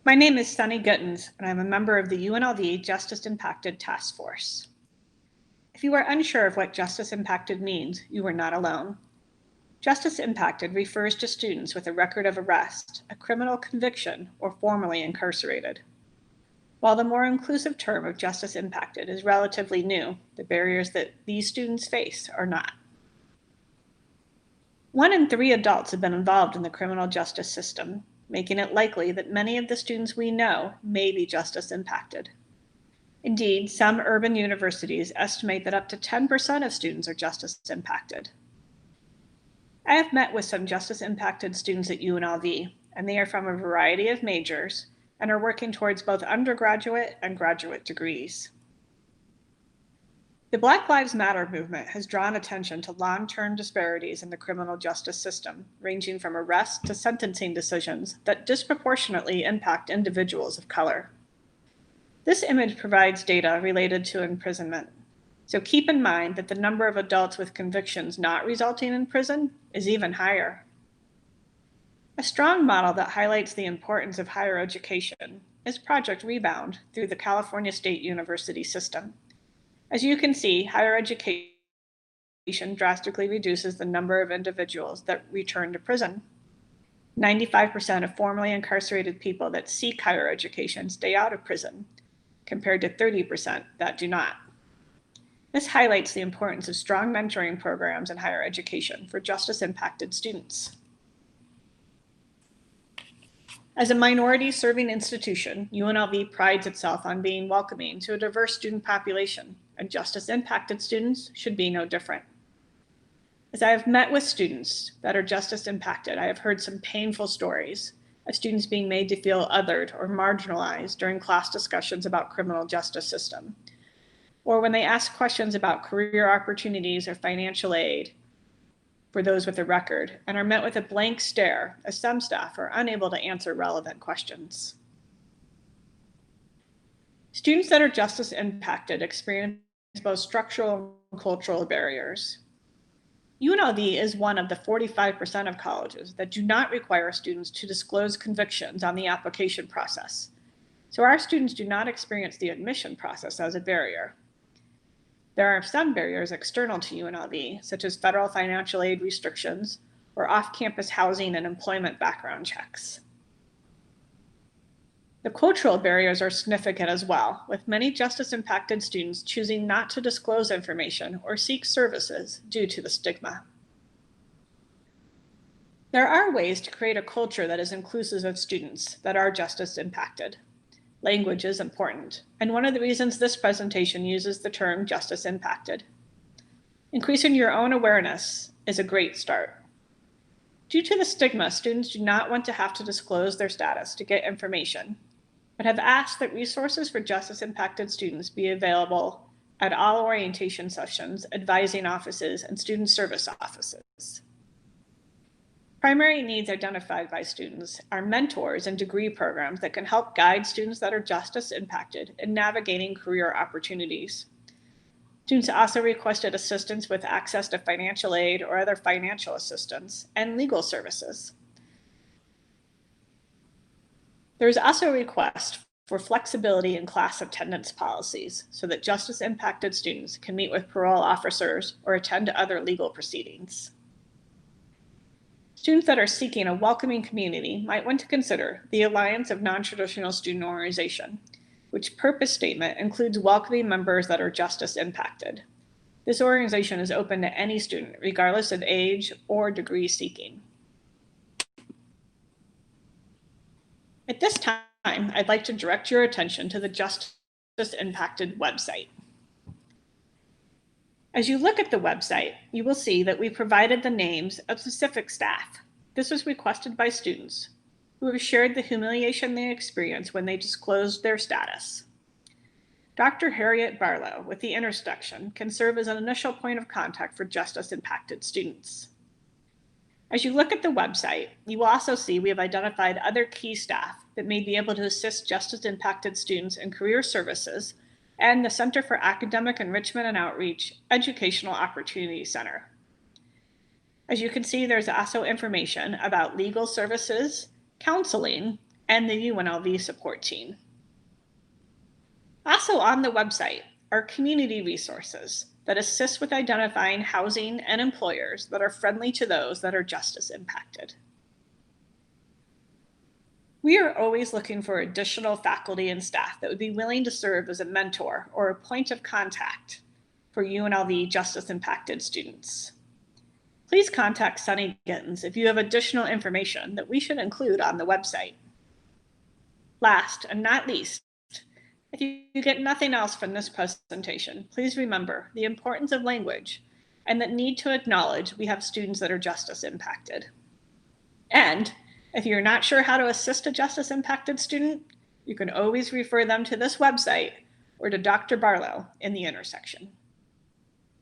My name is Sunny Guttens, and I'm a member of the UNLV Justice Impacted Task Force. If you are unsure of what Justice Impacted means, you are not alone. Justice Impacted refers to students with a record of arrest, a criminal conviction, or formerly incarcerated. While the more inclusive term of Justice Impacted is relatively new, the barriers that these students face are not. 1 in 3 adults have been involved in the criminal justice system, making it likely that many of the students we know may be justice impacted. Indeed, some urban universities estimate that up to 10% of students are justice impacted. I have met with some justice impacted students at UNLV, and they are from a variety of majors and are working towards both undergraduate and graduate degrees. The Black Lives Matter movement has drawn attention to long-term disparities in the criminal justice system, ranging from arrest to sentencing decisions that disproportionately impact individuals of color. This image provides data related to imprisonment. So keep in mind that the number of adults with convictions not resulting in prison is even higher. A strong model that highlights the importance of higher education is Project Rebound through the California State University system. As you can see, higher education drastically reduces the number of individuals that return to prison. 95% of formerly incarcerated people that seek higher education stay out of prison, compared to 30% that do not. This highlights the importance of strong mentoring programs in higher education for justice-impacted students. As a minority-serving institution, UNLV prides itself on being welcoming to a diverse student population, and justice-impacted students should be no different. As I have met with students that are justice-impacted, I have heard some painful stories of students being made to feel othered or marginalized during class discussions about criminal justice system, or when they ask questions about career opportunities or financial aid for those with a record, and are met with a blank stare as some staff are unable to answer relevant questions. Students that are justice impacted experience both structural and cultural barriers. UNLV is one of the 45% of colleges that do not require students to disclose convictions on the application process. So our students do not experience the admission process as a barrier. There are some barriers external to UNLV, such as federal financial aid restrictions or off-campus housing and employment background checks. The cultural barriers are significant as well, with many justice-impacted students choosing not to disclose information or seek services due to the stigma. There are ways to create a culture that is inclusive of students that are justice-impacted. Language is important, and one of the reasons this presentation uses the term justice impacted. Increasing your own awareness is a great start. Due to the stigma, students do not want to have to disclose their status to get information, but have asked that resources for justice impacted students be available at all orientation sessions, advising offices, and student service offices. Primary needs identified by students are mentors and degree programs that can help guide students that are justice impacted in navigating career opportunities. Students also requested assistance with access to financial aid or other financial assistance and legal services. There is also a request for flexibility in class attendance policies so that justice impacted students can meet with parole officers or attend to other legal proceedings. Students that are seeking a welcoming community might want to consider the Alliance of Non-Traditional Student Organization, which purpose statement includes welcoming members that are justice impacted. This organization is open to any student, regardless of age or degree seeking. At this time, I'd like to direct your attention to the Justice Impacted website. As you look at the website, you will see that we provided the names of specific staff. This was requested by students who have shared the humiliation they experienced when they disclosed their status. Dr. Harriet Barlow with the Intersection can serve as an initial point of contact for justice impacted students. As you look at the website, you will also see we have identified other key staff that may be able to assist justice-impacted students in career services and the Center for Academic Enrichment and Outreach Educational Opportunity Center. As you can see, there's also information about legal services, counseling, and the UNLV support team. Also on the website are community resources that assist with identifying housing and employers that are friendly to those that are justice impacted. We are always looking for additional faculty and staff that would be willing to serve as a mentor or a point of contact for UNLV justice impacted students. Please contact Sunny Gittens if you have additional information that we should include on the website. Last and not least, if you get nothing else from this presentation, please remember the importance of language and the need to acknowledge we have students that are justice impacted. And if you're not sure how to assist a justice impacted student, you can always refer them to this website or to Dr. Barlow in the intersection.